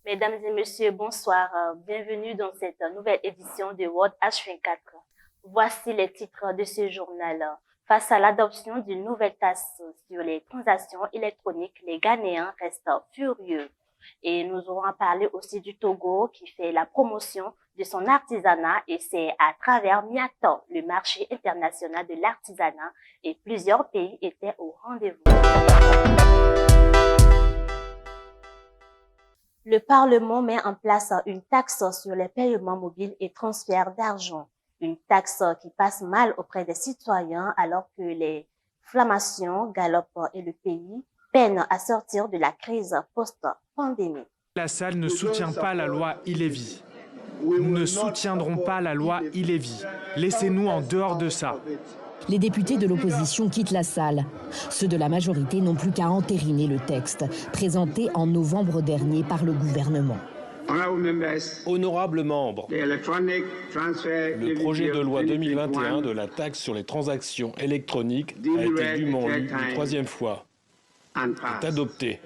Mesdames et messieurs, bonsoir. Bienvenue dans cette nouvelle édition de World H24. Voici les titres de ce journal. Face à l'adoption d'une nouvelle taxe sur les transactions électroniques, les Ghanéens restent furieux. Et nous aurons parlé aussi du Togo qui fait la promotion de son artisanat et c'est à travers Miato, le marché international de l'artisanat, et plusieurs pays étaient au rendez-vous. Le Parlement met en place une taxe sur les paiements mobiles et transferts d'argent. Une taxe qui passe mal auprès des citoyens alors que les inflations galopent et le pays peine à sortir de la crise post-pandémie. La salle ne soutient pas la loi e-Levy. Nous ne soutiendrons pas la loi e-Levy. Laissez-nous en dehors de ça. Les députés de l'opposition quittent la salle. Ceux de la majorité n'ont plus qu'à entériner le texte, présenté en novembre dernier par le gouvernement. Honorables membres, le projet de loi 2021 de la taxe sur les transactions électroniques a été dûment lu une troisième fois. Est adopté.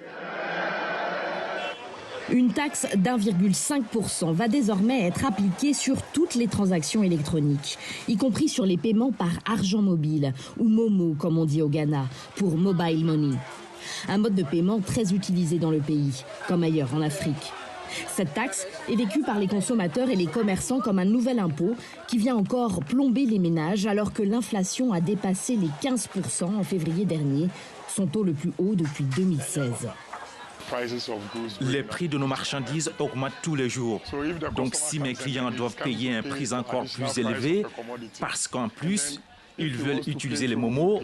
Une taxe d'1,5% va désormais être appliquée sur toutes les transactions électroniques, y compris sur les paiements par argent mobile, ou Momo comme on dit au Ghana, pour mobile money. Un mode de paiement très utilisé dans le pays, comme ailleurs en Afrique. Cette taxe est vécue par les consommateurs et les commerçants comme un nouvel impôt qui vient encore plomber les ménages alors que l'inflation a dépassé les 15% en février dernier, son taux le plus haut depuis 2016. Les prix de nos marchandises augmentent tous les jours. Donc si mes clients doivent payer un prix encore plus élevé, parce qu'en plus, ils veulent utiliser les momos,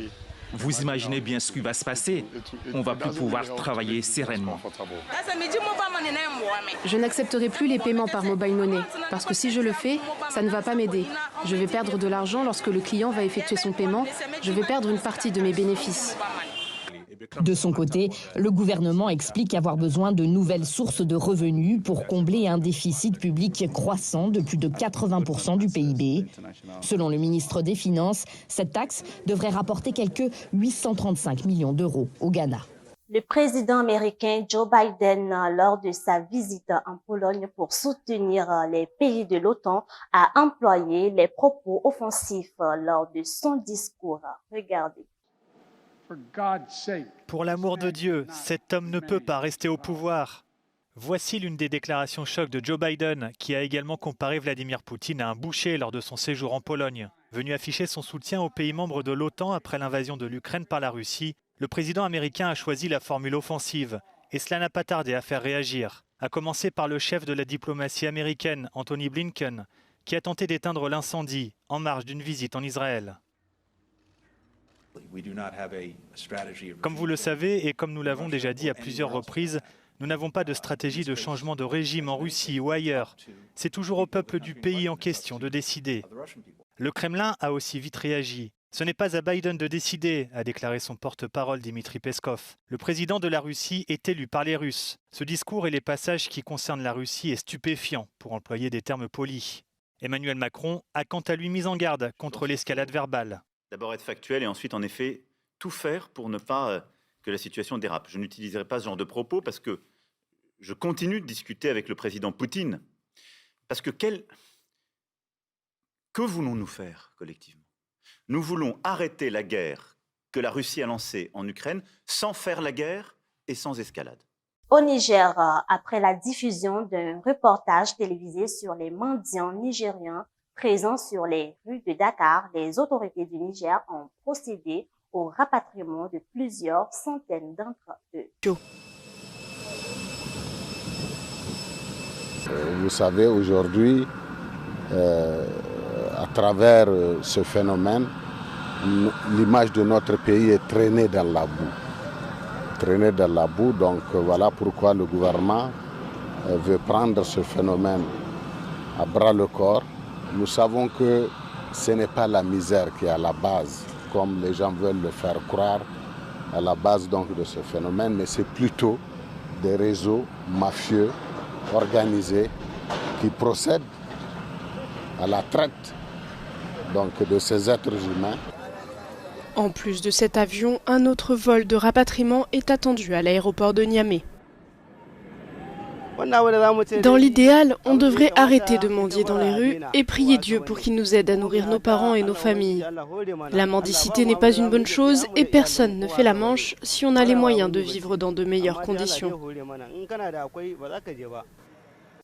vous imaginez bien ce qui va se passer. On ne va plus pouvoir travailler sereinement. Je n'accepterai plus les paiements par mobile money, parce que si je le fais, ça ne va pas m'aider. Je vais perdre de l'argent lorsque le client va effectuer son paiement. Je vais perdre une partie de mes bénéfices. De son côté, le gouvernement explique avoir besoin de nouvelles sources de revenus pour combler un déficit public croissant de plus de 80% du PIB. Selon le ministre des Finances, cette taxe devrait rapporter quelques 835 millions d'euros au Ghana. Le président américain Joe Biden, lors de sa visite en Pologne pour soutenir les pays de l'OTAN, a employé les propos offensifs lors de son discours. Regardez. Pour l'amour de Dieu, cet homme ne peut pas rester au pouvoir. Voici l'une des déclarations choc de Joe Biden, qui a également comparé Vladimir Poutine à un boucher lors de son séjour en Pologne. Venu afficher son soutien aux pays membres de l'OTAN après l'invasion de l'Ukraine par la Russie, le président américain a choisi la formule offensive, et cela n'a pas tardé à faire réagir. À commencer par le chef de la diplomatie américaine, Anthony Blinken, qui a tenté d'éteindre l'incendie en marge d'une visite en Israël. Comme vous le savez et comme nous l'avons déjà dit à plusieurs reprises, nous n'avons pas de stratégie de changement de régime en Russie ou ailleurs. C'est toujours au peuple du pays en question de décider. Le Kremlin a aussi vite réagi. Ce n'est pas à Biden de décider, a déclaré son porte-parole Dmitri Peskov. Le président de la Russie est élu par les Russes. Ce discours et les passages qui concernent la Russie est stupéfiant, pour employer des termes polis. Emmanuel Macron a quant à lui mis en garde contre l'escalade verbale. D'abord être factuel et ensuite, en effet, tout faire pour ne pas que la situation dérape. Je n'utiliserai pas ce genre de propos parce que je continue de discuter avec le président Poutine. Parce que que voulons-nous faire collectivement ? Nous voulons arrêter la guerre que la Russie a lancée en Ukraine sans faire la guerre et sans escalade. Au Niger, après la diffusion d'un reportage télévisé sur les mendiants nigériens présents sur les rues de Dakar, les autorités du Niger ont procédé au rapatriement de plusieurs centaines d'entre eux. Vous savez, aujourd'hui, à travers ce phénomène, l'image de notre pays est traînée dans la boue. Traînée dans la boue, donc voilà pourquoi le gouvernement veut prendre ce phénomène à bras-le-corps. Nous savons que ce n'est pas la misère qui est à la base, comme les gens veulent le faire croire, à la base donc de ce phénomène, mais c'est plutôt des réseaux mafieux organisés qui procèdent à la traite donc, de ces êtres humains. En plus de cet avion, un autre vol de rapatriement est attendu à l'aéroport de Niamey. Dans l'idéal, on devrait arrêter de mendier dans les rues et prier Dieu pour qu'il nous aide à nourrir nos parents et nos familles. La mendicité n'est pas une bonne chose et personne ne fait la manche si on a les moyens de vivre dans de meilleures conditions.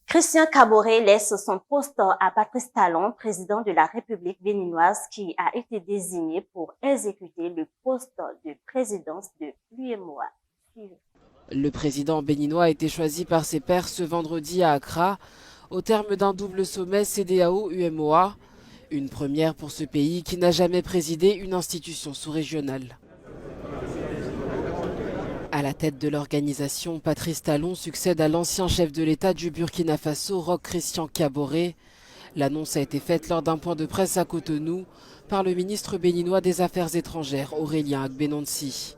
Christian Kaboré laisse son poste à Patrice Talon, président de la République béninoise, qui a été désigné pour exécuter le poste de présidence de l'UEMOA. Le président béninois a été choisi par ses pairs ce vendredi à Accra, au terme d'un double sommet CEDEAO-UEMOA, une première pour ce pays qui n'a jamais présidé une institution sous-régionale. À la tête de l'organisation, Patrice Talon succède à l'ancien chef de l'État du Burkina Faso, Roch Christian Kaboré. L'annonce a été faite lors d'un point de presse à Cotonou par le ministre béninois des Affaires étrangères, Aurélien Agbenonsi.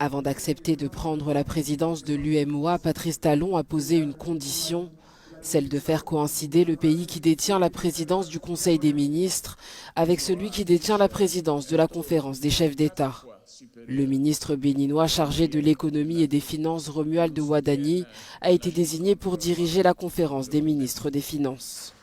Avant d'accepter de prendre la présidence de l'UEMOA, Patrice Talon a posé une condition, celle de faire coïncider le pays qui détient la présidence du Conseil des ministres avec celui qui détient la présidence de la conférence des chefs d'État. Le ministre béninois chargé de l'économie et des finances, Romuald Wadani, a été désigné pour diriger la conférence des ministres des Finances.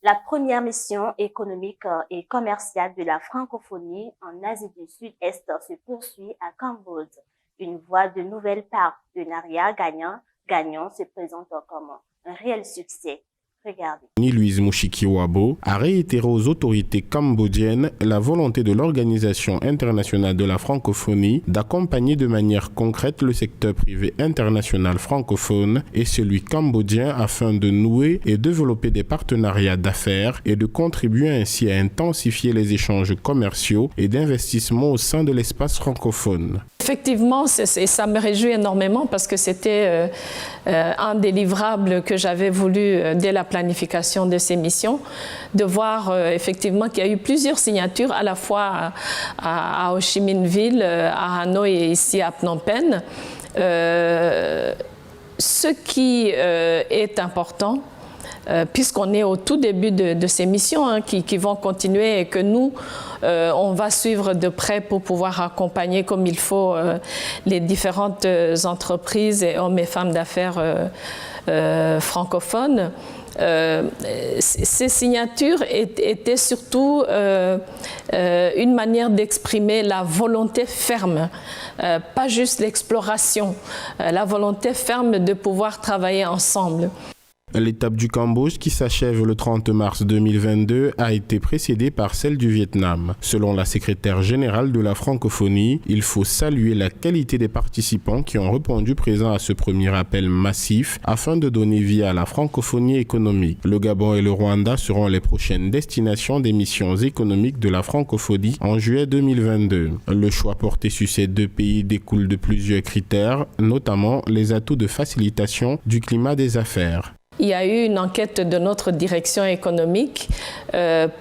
La première mission économique et commerciale de la francophonie en Asie du Sud-Est se poursuit à Cambodge. Une voie de nouvelles partenariats gagnant se présente comme un réel succès. Regardez. Louise Mushikiwabo a réitéré aux autorités cambodgiennes la volonté de l'Organisation internationale de la francophonie d'accompagner de manière concrète le secteur privé international francophone et celui cambodgien afin de nouer et développer des partenariats d'affaires et de contribuer ainsi à intensifier les échanges commerciaux et d'investissement au sein de l'espace francophone. Effectivement, ça me réjouit énormément parce que c'était un des livrables que j'avais voulu dès la planification de ces missions, de voir effectivement qu'il y a eu plusieurs signatures à la fois à Ho Chi Minh Ville, à Hanoï et ici à Phnom Penh. Ce qui est important, puisqu'on est au tout début de ces missions qui vont continuer et que nous, on va suivre de près pour pouvoir accompagner comme il faut les différentes entreprises et hommes et femmes d'affaires francophones. Ces signatures étaient surtout une manière d'exprimer la volonté ferme, pas juste l'exploration, la volonté ferme de pouvoir travailler ensemble. L'étape du Cambodge, qui s'achève le 30 mars 2022, a été précédée par celle du Vietnam. Selon la secrétaire générale de la francophonie, il faut saluer la qualité des participants qui ont répondu présents à ce premier appel massif afin de donner vie à la francophonie économique. Le Gabon et le Rwanda seront les prochaines destinations des missions économiques de la francophonie en juillet 2022. Le choix porté sur ces deux pays découle de plusieurs critères, notamment les atouts de facilitation du climat des affaires. Il y a eu une enquête de notre direction économique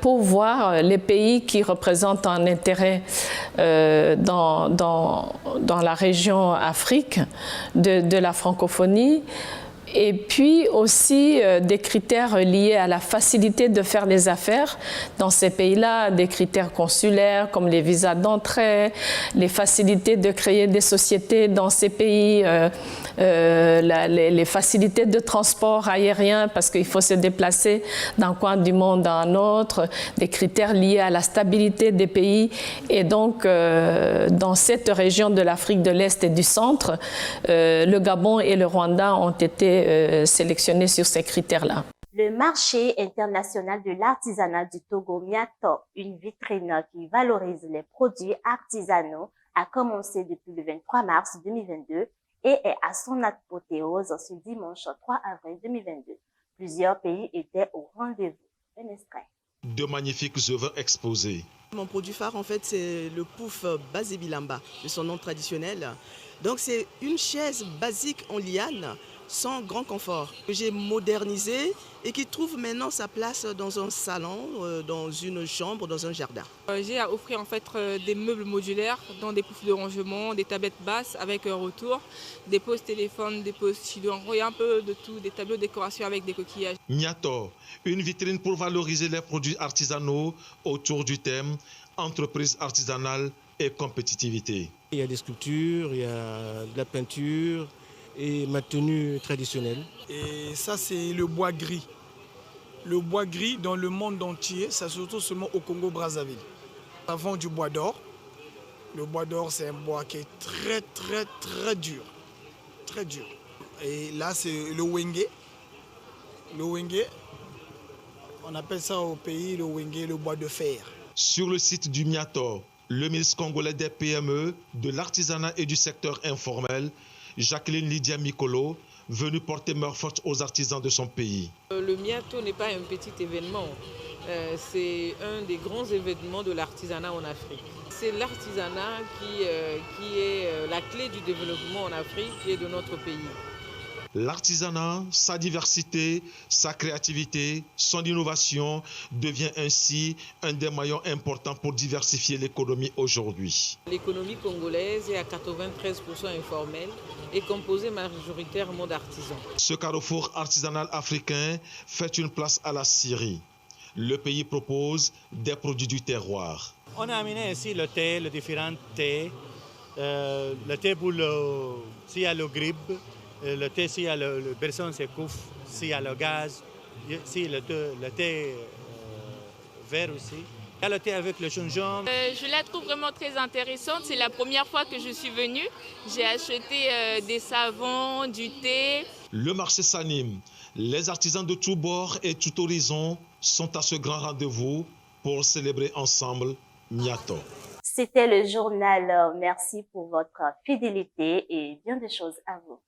pour voir les pays qui représentent un intérêt dans la région Afrique de la francophonie. Et puis aussi des critères liés à la facilité de faire des affaires dans ces pays-là, des critères consulaires comme les visas d'entrée, les facilités de créer des sociétés dans ces pays, les facilités de transport aérien parce qu'il faut se déplacer d'un coin du monde à un autre, des critères liés à la stabilité des pays. Et donc, dans cette région de l'Afrique de l'Est et du Centre, le Gabon et le Rwanda ont été sélectionnés sur ces critères-là. Le marché international de l'artisanat du Togo, Miato, une vitrine qui valorise les produits artisanaux, a commencé depuis le 23 mars 2022 et est à son apothéose ce dimanche 3 avril 2022. Plusieurs pays étaient au rendez-vous. Un extrait. De magnifiques œuvres exposées. Mon produit phare, en fait, c'est le pouf Bazebilamba, de son nom traditionnel. Donc, c'est une chaise basique en liane, sans grand confort, que j'ai modernisé et qui trouve maintenant sa place dans un salon, dans une chambre, dans un jardin. J'ai à offrir en fait des meubles modulaires, dont des poufs de rangement, des tablettes basses avec retour, des poses téléphones, des poses stylos, il y a un peu de tout, des tableaux de décoration avec des coquillages. Miato, une vitrine pour valoriser les produits artisanaux autour du thème entreprise artisanale et compétitivité. Il y a des sculptures, il y a de la peinture, et ma tenue traditionnelle. Et ça, c'est le bois gris. Le bois gris, dans le monde entier, ça se retrouve seulement au Congo-Brazzaville. Avant du bois d'or. Le bois d'or, c'est un bois qui est très, très, très dur. Très dur. Et là, c'est le wenge. Le wenge, on appelle ça au pays le wenge, le bois de fer. Sur le site du Miato, le ministre congolais des PME, de l'artisanat et du secteur informel, Jacqueline Lydia Mikolo, venue porter main forte aux artisans de son pays. Le Miato n'est pas un petit événement, c'est un des grands événements de l'artisanat en Afrique. C'est l'artisanat qui est la clé du développement en Afrique et de notre pays. L'artisanat, sa diversité, sa créativité, son innovation devient ainsi un des maillons importants pour diversifier l'économie aujourd'hui. L'économie congolaise est à 93% informelle et composée majoritairement d'artisans. Ce carrefour artisanal africain fait une place à la Syrie. Le pays propose des produits du terroir. On a amené ici le thé, les différents thés, le thé pour s'il y a le grippe. Le thé, s'il y a le personne se couffe, s'il y a le gaz, s'il y a le thé vert aussi. Il y a le thé avec le gingembre. Je la trouve vraiment très intéressante. C'est la première fois que je suis venue. J'ai acheté des savons, du thé. Le marché s'anime. Les artisans de tous bords et tout horizon sont à ce grand rendez-vous pour célébrer ensemble Miato. C'était le journal. Merci pour votre fidélité et bien de choses à vous.